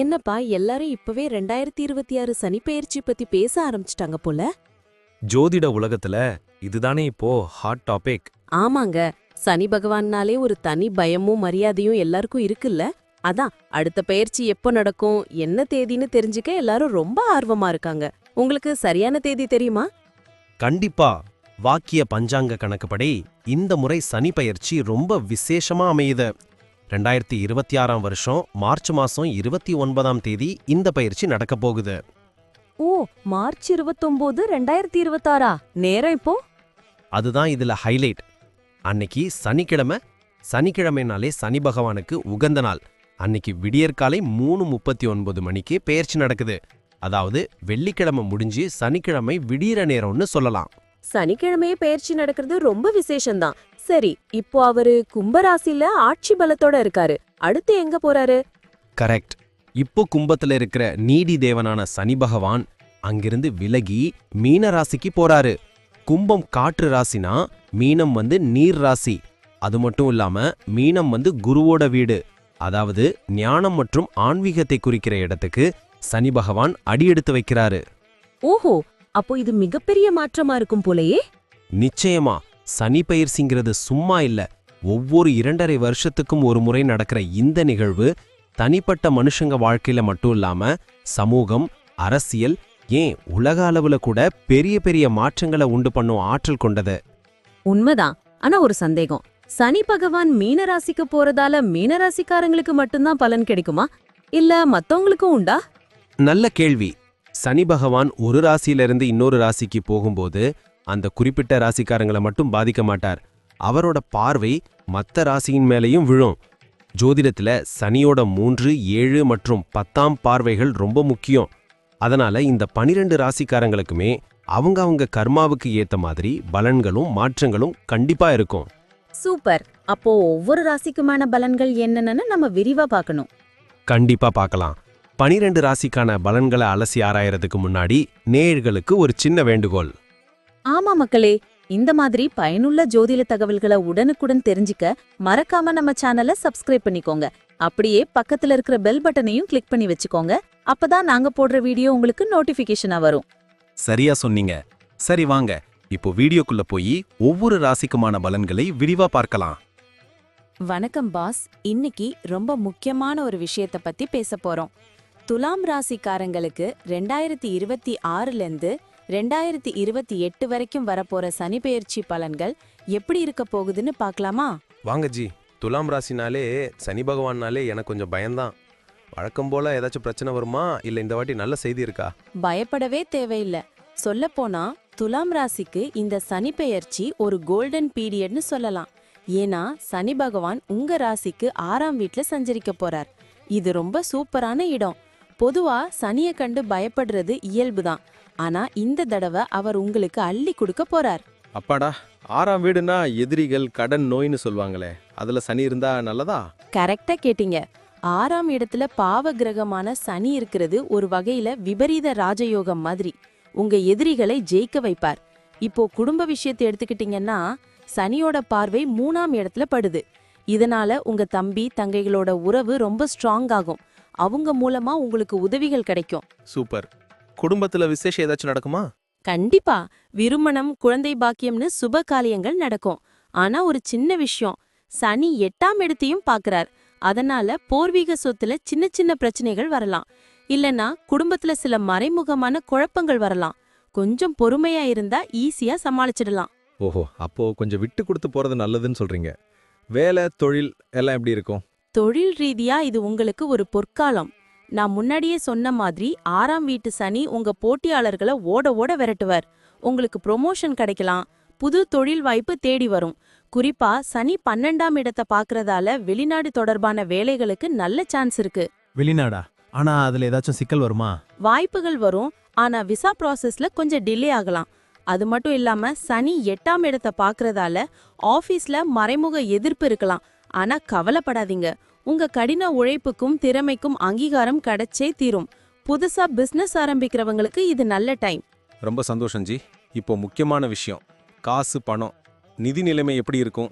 என்னப்பா எல்லாரும் இப்பவே 2026 சனிப்பெயர்ச்சி பத்தி பேச ஆரம்பிச்சிட்டாங்க போல. ஜோதிட உலகத்துல இதுதானே இப்போ ஹாட் டாபிக். ஆமாங்க, சனி பகவான்னாலே ஒரு தனி பயமும் மரியாதையும் எல்லாருக்கும் இருக்குல்ல. அதான் அடுத்த பெயர்ச்சி எப்போ நடக்கும், என்ன தேதின்னு தெரிஞ்சுக்க எல்லாரும் ரொம்ப ஆர்வமா இருக்காங்க. உங்களுக்கு சரியான தேதி தெரியுமா? கண்டிப்பா. வாக்கிய பஞ்சாங்க கணக்குப்படி இந்த முறை சனி பயிற்சி ரொம்ப விசேஷமா அமையுது. 2026ஆம் வருஷம் மார்ச் மாசம் 29ஆம் தேதி இந்த பயிற்சி நடக்கப் போகுது. ஓ, மார்ச் 29, 2026. நேரம் இப்போ? அதுதான் இதுல ஹைலைட். அன்னைக்கு சனிக்கிழமை. சனிக்கிழமைனாலே சனி பகவானுக்கு உகந்த நாள். அன்னைக்கு விடியற்காலை 3:39 மணிக்கு பெயர்ச்சி நடக்குது. அதாவது வெள்ளிக்கிழமை முடிஞ்சு சனிக்கிழமை விடியற நேரம்னு சொல்லலாம். சனிக்கிழமையே பெயர்ச்சி நடக்கிறது ரொம்ப விசேஷம்தான். சரி, இப்போ அவரு கும்பராசில ஆட்சி பலத்தோட இருக்காரு. அடுத்து எங்க போறாரு? கரெக்ட். இப்போ கும்பத்துல இருக்கிற நீதி தேவனான சனி பகவான் அங்கிருந்து விலகி மீன ராசிக்கு போறாரு. கும்பம் காற்று ராசினா மீனம் நீர் ராசி. அது மட்டும் இல்லாம மீனம் குருவோட வீடு. அதாவது ஞானம் மற்றும் ஆன்மீகத்தை குறிக்கிற இடத்துக்கு சனி பகவான் அடியெடுத்து வைக்கிறாரு. ஓஹோ, அப்போ இது மிகப்பெரிய மாற்றமா இருக்கும் போலயே. நிச்சயமா. சனி பயிற்சிங்கிறது சும்மா இல்ல. ஒவ்வொரு 2.5 வருஷத்துக்கும் ஒரு முறை நடக்கிற இந்த நிகழ்வு தனிப்பட்ட மனுஷங்க வாழ்க்கையில மட்டும் இல்லாம சமூகம், அரசியல், ஏன் உலக அளவுல கூட பெரிய பெரிய மாற்றங்களை உண்டு பண்ணும் ஆற்றல் கொண்டது. உண்மைதான். ஆனா ஒரு சந்தேகம், சனி பகவான் மீனராசிக்கு போறதால மீனராசிக்காரங்களுக்கு மட்டும்தான் பலன் கிடைக்குமா, இல்ல மத்தவங்களுக்கும் உண்டா? நல்ல கேள்வி. சனி பகவான் ஒரு ராசியிலிருந்து இன்னொரு ராசிக்கு போகும்போது அந்த குறிப்பிட்ட ராசிக்காரங்களை மட்டும் பாதிக்க மாட்டார். அவரோட பார்வை மற்ற ராசியின் மேலையும் விழும். ஜோதிடத்துல சனியோட 3, 7 மற்றும் 10ஆம் பார்வைகள் ரொம்ப முக்கியம். அதனால இந்த 12 ராசிக்காரங்களுக்குமே அவங்க கர்மாவுக்கு ஏத்த மாதிரி பலன்களும் மாற்றங்களும் கண்டிப்பா இருக்கும். சூப்பர். அப்போ ஒவ்வொரு ராசிக்குமான பலன்கள் என்னன்னு நம்ம விரிவா பார்க்கணும். கண்டிப்பா பார்க்கலாம். 12 ராசிக்கான பலன்களை அலசி ஆராயறதுக்கு முன்னாடி நேயர்களுக்கு ஒரு சின்ன வேண்டுகோள். ஆமா மக்களே, இந்த மாதிரி பயனுள்ள ஜோதிட தகவல்களை உடனுக்குடன் தெரிஞ்சுக்க மறக்காம நம்ம சேனலை சப்ஸ்கிரைப் பண்ணிக்கோங்க. அப்படியே பக்கத்துல இருக்கிற பெல் பட்டனையும் கிளிக் பண்ணி வச்சுக்கோங்க. அப்பதான் நாங்க போடுற வீடியோ உங்களுக்கு நோட்டிபிகேஷனா வரும். சரியா சொன்னீங்க. சரி வாங்க, இப்போ வீடியோக்குள்ள போய் ஒவ்வொரு ராசிக்குமான பலன்களை விரிவா பார்க்கலாம். வணக்கம் பாஸ். இன்னைக்கு ரொம்ப முக்கியமான ஒரு விஷயத்த பத்தி பேச போறோம். துலாம் ராசிக்காரங்களுக்கு 2026லேருந்து 2028 வரைக்கும் வரப்போற சனிப்பெயர்ச்சி பலன்கள் எப்படி இருக்க போகுதுன்னு பார்க்கலாமா? வாங்க ஜி. துலாம் ராசினாலே சனி பகவான்னாலே எனக்கு கொஞ்சம் பயம்தான். வழக்கம் போல ஏதாச்சும் பிரச்சனை வருமா, இல்ல இந்த வாட்டி நல்ல செய்தி இருக்கா? பயப்படவே தேவையில்ல. சொல்லப்போனா துலாம் ராசிக்கு இந்த சனிப்பெயர்ச்சி ஒரு கோல்டன் பீரியட்னு சொல்லலாம். ஏன்னா சனி பகவான் உங்க ராசிக்கு 6ஆம் வீட்ல சஞ்சரிக்க போறார். இது ரொம்ப சூப்பரான இடம். பொதுவா சனிய கண்டு பயப்படுறது இயல்புதான். ஆனா இந்த தடவை அவர் உங்களுக்கு அள்ளி கொடுக்க போறார். அப்பாடா, 6ஆம் வீடுனா எதிரிகள், கடன், நோய்னு சொல்வாங்களே, அதுல சனி இருந்தா நல்லதா? கரெக்டா கேட்டீங்க. 6ஆம் இடத்துல பாவ கிரகமான சனி இருக்கிறது ஒரு வகையில விபரீத ராஜயோகம் மாதிரி. உங்க எதிரிகளை ஜெயிக்க வைப்பார். இப்போ குடும்ப விஷயத்தை எடுத்துக்கிட்டீங்கன்னா சனியோட பார்வை 3ஆம் இடத்துல படுது. இதனால உங்க தம்பி தங்கைகளோட உறவு ரொம்ப ஸ்ட்ராங் ஆகும். அவங்க மூலமா உங்களுக்கு உதவிகள் கிடைக்கும். சூப்பர். குடும்பத்துல விசேஷம் ஏதாச்சும் நடக்குமா? கண்டிப்பா. விருமணம், குழந்தை பாக்கியம்னு சுப காரியங்கள் நடக்கும். ஆனா ஒரு சின்ன விஷயம், சனி 8ஆம் இடத்தையும் பாக்குறார். அதனால பூர்வீக சொத்துல சின்ன சின்ன பிரச்சனைகள் வரலாம். இல்லனா குடும்பத்துல சில மறைமுகமான குழப்பங்கள் வரலாம். கொஞ்சம் பொறுமையா இருந்தா ஈஸியா சமாளிச்சிடலாம். ஓஹோ, அப்போ கொஞ்சம் விட்டு கொடுத்து போறது நல்லதுன்னு சொல்றீங்க. வேலை, தொழில் எல்லாம் எப்படி இருக்கும்? தொழில் ரீதியா இது உங்களுக்கு ஒரு பொற்காலம். நான் முன்னாடியே சொன்ன மாதிரி 6ஆம் வீட்டு சனி உங்க போட்டியாளர்களை ஓட ஓட விரட்டுவார். உங்களுக்கு ப்ரொமோஷன் கிடைக்கலாம். புது தொழில் வாய்ப்பு தேடி வரும். குறிப்பா சனி 12ஆம் இடத்தை பாக்குறதால வெளிநாடு தொடர்பான வேலைகளுக்கு நல்ல சான்ஸ் இருக்கு. வெளிநாடா? ஆனா அதுல ஏதாச்சும் சிக்கல் வருமா? வாய்ப்புகள் வரும். ஆனா விசா ப்ராசஸ்ல கொஞ்சம் டிலே ஆகலாம். அது மட்டும் இல்லாம சனி 8ஆம் இடத்தை பாக்குறதால ஆபீஸ்ல மறைமுக எதிர்ப்பு இருக்கலாம். ஆனா கவலைப்படாதீங்க, உங்க கடின உழைப்புக்கும் திறமைக்கும் அங்கீகாரம் கிடைச்சே தீரும். புதுசா பிசினஸ் ஆரம்பிக்கிறவங்களுக்கு இது நல்ல டைம். ரொம்ப சந்தோஷம் ஜி. இப்போ முக்கியமான விஷயம், காசு, பணம், நிதி நிலைமை எப்படி இருக்கும்?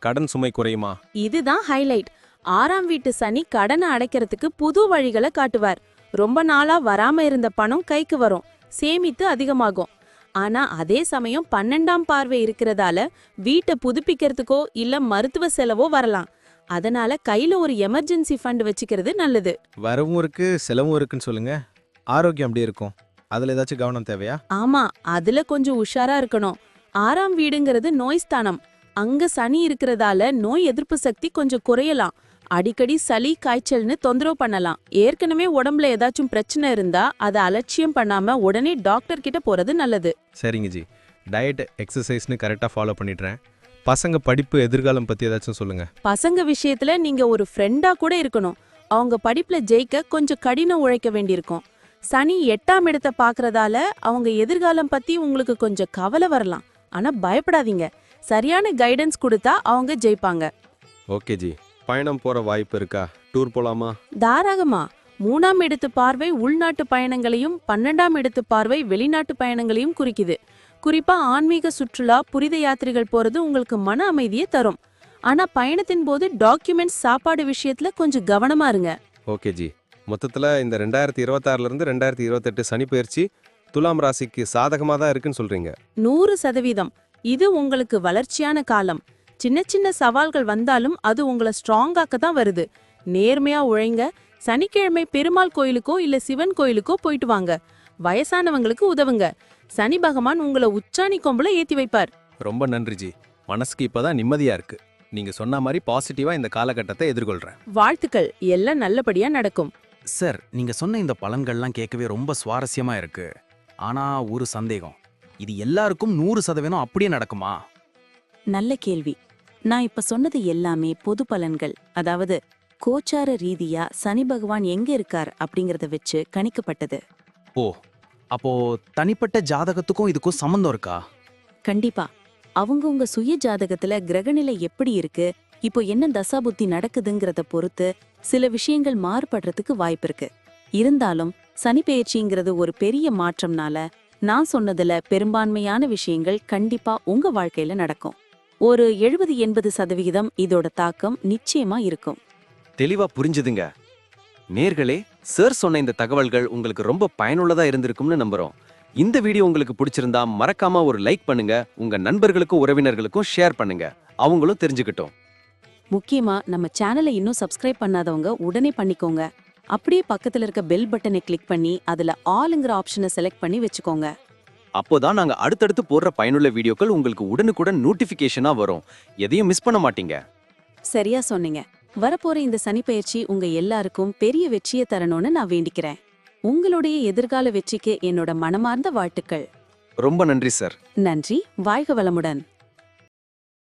கடன் சுமை குறையுமா? இதுதான் ஹைலைட். 6ஆம் வீட்டு சனி கடனை அடைக்கிறதுக்கு புது வழிகளை காட்டுவார். ரொம்ப நாளா வராம இருந்த பணம் கைக்கு வரும், சேமித்து அதிகமாகும். ஆனா அதே சமயம் 12ஆம் பார்வை இருக்கிறதால வீட்டை புதுப்பிக்கிறதுக்கோ இல்ல மருத்துவ செலவோ வரலாம். அதனால கையில ஒரு எமர்ஜென்சி ஃபண்ட் வச்சுக்கிறது நல்லது. வரவும் இருக்கு செலவும் இருக்குன்னு சொல்லுங்க. ஆரோக்கியம் அப்படி இருக்கும், அதுல ஏதாச்சும் கவனம் தேவையா? ஆமா, அதுல கொஞ்சம் உஷாரா இருக்கணும். 6ஆம் வீடுங்கிறது நோய் ஸ்தானம். அங்க சனி இருக்கிறதால நோய் எதிர்ப்பு சக்தி கொஞ்சம் குறையலாம். அடிக்கடி சளி காய்ச்சல்னு தொந்தரவு பண்ணலாம். ஏற்கனவே உடம்புல ஏதாச்சும் பிரச்சனை இருந்தா அதை அலட்சியம் பண்ணாம உடனே டாக்டர் கிட்ட போறது நல்லது. சரிங்க ஜி, டயட் எக்ஸசைஸ்னு கரெக்டாக ஃபாலோ பண்ணிடுறேன். பசங்க படிப்பு எதிர்காலம் பற்றி ஏதாச்சும் சொல்லுங்க. பசங்க விஷயத்துல நீங்க ஒரு ஃப்ரெண்டா கூட இருக்கணும். அவங்க படிப்புல ஜெயிக்க கொஞ்சம் கடினம் உழைக்க வேண்டியிருக்கும். சனி 8ஆம் இடத்தை பாக்குறதால அவங்க எதிர்காலம் பத்தி உங்களுக்கு கொஞ்சம் கவலை வரலாம். ஆனா பயப்படாதீங்க, சரியான கைடன்ஸ் கொடுத்தா அவங்க ஜெயிப்பாங்க. ஓகே ஜி, பயணம் போற வாய்ப்பு இருக்கா? டூர் போலாமா? தாராளமா. 3ஆம் இடத்து பார்வை உள்நாட்டு பயணங்களையும் 12ஆம் இடத்து பார்வை வெளிநாட்டு பயணங்களையும் குறிக்குது. குறிப்பா ஆன்மீக சுற்றுலா, புனித யாத்திரைகள் போறது உங்களுக்கு மன அமைதியை தரும். ஆனா பயணத்தின் போது டாக்குமெண்ட்ஸ், சாப்பாடு விஷயத்துல கொஞ்சம் கவனமா இருங்க. ஓகே ஜி, மொத்தத்துல இந்த 2026 இருந்து 2028 சனி பயிற்சி துலாம் ராசிக்கு சாதகமா தான் இருக்குன்னு சொல்றீங்க. 100%. இது உங்களுக்கு வளர்ச்சியான காலம். சின்ன சின்ன சவால்கள் வந்தாலும் அது உங்களை ஸ்ட்ராங்காக்க தான் வருது. நேர்மையா உழைங்க. சனிக்கிழமை பெருமாள் கோயிலுக்கோ இல்ல சிவன் கோயிலுக்கோ போயிட்டு வாங்க. வயசானவங்களுக்கு உதவுங்க. சனி பகவான் உங்களை உச்சாணி கொம்புல ஏத்தி வைப்பார். ரொம்ப நன்றி ஜி, மனசுக்கு இப்பதான் நிம்மதியா இருக்கு. நீங்க சொன்ன மாதிரி பாசிட்டிவா இந்த காலகட்டத்தை எதிர்கொள்றேன். வாழ்த்துக்கள், எல்லாம் நல்லபடியா நடக்கும். சார், நீங்க சொன்ன இந்த பலன்கள்லாம் கேட்கவே ரொம்ப சுவாரஸ்யமா இருக்கு. ஆனா ஒரு சந்தேகம், இது எல்லாருக்கும் 100% அப்படியே நடக்குமா? நல்ல கேள்வி. நான் இப்ப சொன்னது எல்லாமே பொது பலன்கள். அதாவது கோச்சார ரீதியா சனி பகவான் எங்க இருக்கார் அப்படிங்கறத வச்சு கணிக்கப்பட்டது. ஓ, அப்போ தனிப்பட்ட ஜாதகத்துக்கும் இதுக்கும் சம்பந்தம் இருக்கா? கண்டிப்பா. அவங்கவங்க சுய ஜாதகத்துல கிரகநிலை எப்படி இருக்கு, இப்போ என்ன தசாபுத்தி நடக்குதுங்கிறத பொறுத்து சில விஷயங்கள் மாறுபடுறதுக்கு வாய்ப்பு இருக்கு. இருந்தாலும் சனி பெயர்ச்சிங்கிறது ஒரு பெரிய மாற்றம்னால நான் சொன்னதுல பெரும்பான்மையான விஷயங்கள் கண்டிப்பா உங்க வாழ்க்கையில நடக்கும். ஒரு 70-80% இதோட தாக்கம் நிச்சயமா இருக்கும். தெளிவா புரிஞ்சுதுங்க. நேர்களே, சார் சொன்ன இந்த தகவல்கள் உங்களுக்கு ரொம்ப பயனுள்ளதா இருந்திருக்கும்னு நம்புறோம். இந்த வீடியோ உங்களுக்கு பிடிச்சிருந்தா மறக்காம ஒரு லைக் பண்ணுங்க, உங்க நண்பர்களுக்கும் உறவினர்களுக்கும் ஷேர் பண்ணுங்க, அவங்களும் தெரிஞ்சுக்கிட்டோம். முக்கியமா நம்ம சேனலை இன்னும் சப்ஸ்கிரைப் பண்ணாதவங்க உடனே பண்ணிக்கோங்க. அப்படியே பக்கத்துல இருக்க பெல் பட்டனை கிளிக் பண்ணி அதுல ஆல்ங்கிற ஆப்ஷனை செலக்ட் பண்ணி வச்சுக்கோங்க. அப்போதான் நாங்க அடுத்தடுத்து போடுற பயனுள்ள வீடியோக்கள் உங்களுக்கு உடனுக்குடன் நோட்டிபிகேஷனா வரும். எதையும் மிஸ் பண்ண மாட்டீங்க. சரியா சொன்னீங்க. வரப்போற இந்த சனிப்பெயர்ச்சி உங்க எல்லாருக்கும் பெரிய வெற்றியை தரணும்னு நான் வேண்டிக்கிறேன். உங்களுடைய எதிர்கால வெற்றிக்கு என்னோட மனமார்ந்த வாழ்த்துக்கள். ரொம்ப நன்றி சார். நன்றி. வாழ்க வளமுடன்.